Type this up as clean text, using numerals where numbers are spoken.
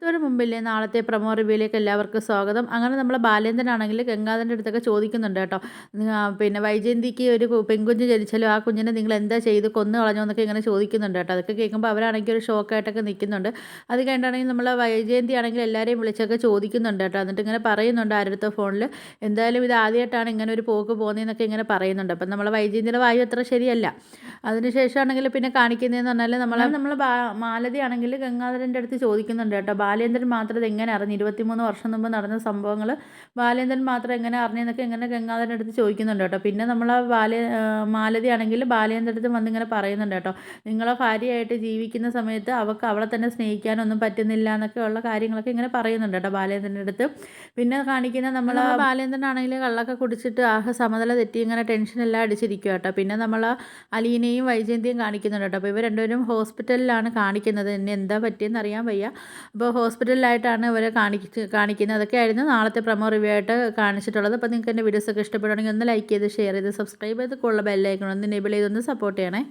തൊട്ട് മുമ്പില്ലേ നാളത്തെ പ്രൊമോ റിവ്യൂയിലേക്ക് എല്ലാവർക്കും സ്വാഗതം. അങ്ങനെ നമ്മളെ ബാലേന്ദ്രനാണെങ്കിൽ ഗംഗാധരൻ്റെ അടുത്തൊക്കെ ചോദിക്കുന്നുണ്ട് കേട്ടോ. പിന്നെ വൈജയന്തിക്ക് ഒരു പെൺകുഞ്ഞ് ജനിച്ചാലും ആ കുഞ്ഞിനെ നിങ്ങൾ എന്താ ചെയ്ത് കൊന്നു കളഞ്ഞോ എന്നൊക്കെ ഇങ്ങനെ ചോദിക്കുന്നുണ്ട് കേട്ടോ. അതൊക്കെ കേൾക്കുമ്പോൾ അവരാണെങ്കിൽ ഒരു ഷോക്കായിട്ടൊക്കെ നിൽക്കുന്നുണ്ട്. അത് കഴിഞ്ഞിട്ടാണെങ്കിൽ നമ്മളെ വൈജയന്തി ആണെങ്കിൽ എല്ലാവരെയും വിളിച്ചൊക്കെ ചോദിക്കുന്നുണ്ട് കേട്ടോ. എന്നിട്ട് ഇങ്ങനെ പറയുന്നുണ്ട് ആരുടെ ഫോണിൽ, എന്തായാലും ഇത് ആദ്യമായിട്ടാണ് ഇങ്ങനെ ഒരു പോക്ക് പോകുന്നതെന്നൊക്കെ ഇങ്ങനെ പറയുന്നുണ്ട്. അപ്പം നമ്മളെ വൈജയന്തിയുടെ വായു അത്ര ശരിയല്ല. അതിനുശേഷമാണെങ്കിൽ പിന്നെ കാണിക്കുന്നതെന്ന് പറഞ്ഞാൽ നമ്മൾ മാലതി ആണെങ്കിൽ ഗംഗാധരൻ്റെ അടുത്ത് ചോദിക്കുന്നുണ്ട് കേട്ടോ. ബാലേന്ദ്രൻ മാത്രം ഇത് എങ്ങനെ അറിഞ്ഞു, 23 വർഷം മുമ്പ് നടന്ന സംഭവങ്ങൾ ബാലേന്ദ്രൻ മാത്രം എങ്ങനെ അറിഞ്ഞെന്നൊക്കെ ഇങ്ങനെ ഗംഗാധരൻ്റെ അടുത്ത് ചോദിക്കുന്നുണ്ട് കേട്ടോ. പിന്നെ നമ്മൾ മാലതി ആണെങ്കിൽ ബാലേന്ദ്രൻ്റെ അടുത്ത് വന്നിങ്ങനെ പറയുന്നുണ്ട് കേട്ടോ. നിങ്ങളെ ഭാര്യയായിട്ട് ജീവിക്കുന്ന സമയത്ത് അവളെ തന്നെ സ്നേഹിക്കാനൊന്നും പറ്റുന്നില്ല എന്നൊക്കെ ഉള്ള കാര്യങ്ങളൊക്കെ ഇങ്ങനെ പറയുന്നുണ്ട് കേട്ടോ ബാലേന്ദ്രൻ്റെ അടുത്ത്. പിന്നെ കാണിക്കുന്ന നമ്മൾ ബാലേന്ദ്രനാണെങ്കിൽ കള്ളൊക്കെ കുടിച്ചിട്ട് സമനില തെറ്റി ഇങ്ങനെ ടെൻഷനെല്ലാം അടിച്ചിരിക്കുക കേട്ടോ. പിന്നെ നമ്മൾ അലീനയും വൈജയന്തിയും കാണിക്കുന്നുണ്ട് കേട്ടോ. അപ്പോൾ ഇവർ രണ്ടുപേരും ഹോസ്പിറ്റലിലാണ് കാണിക്കുന്നത്. ഇനി എന്താ പറ്റിയെന്ന് അറിയാൻ വയ്യ. അപ്പോൾ ഹോസ്പിറ്റലിലായിട്ടാണ് ഇവരെ കാണിക്കുന്നത്. അതൊക്കെയായിരുന്നു നാളത്തെ പ്രൊമോ റിവ്യൂ ആയിട്ട് കാണിച്ചിട്ടുള്ളത്. അപ്പോൾ നിങ്ങൾക്ക് എൻ്റെ വീഡിയോസൊക്കെ ഇഷ്ടപ്പെടുകയാണെങ്കിൽ ഒന്ന് ലൈക്ക് ചെയ്ത് ഷെയർ ചെയ്ത് സബ്സ്ക്രൈബ് ചെയ്ത് ബെല്ലൈക്കൺ ഒന്ന് എനേബിൾ ചെയ്തൊന്ന് സപ്പോർട്ട് ചെയ്യണേ.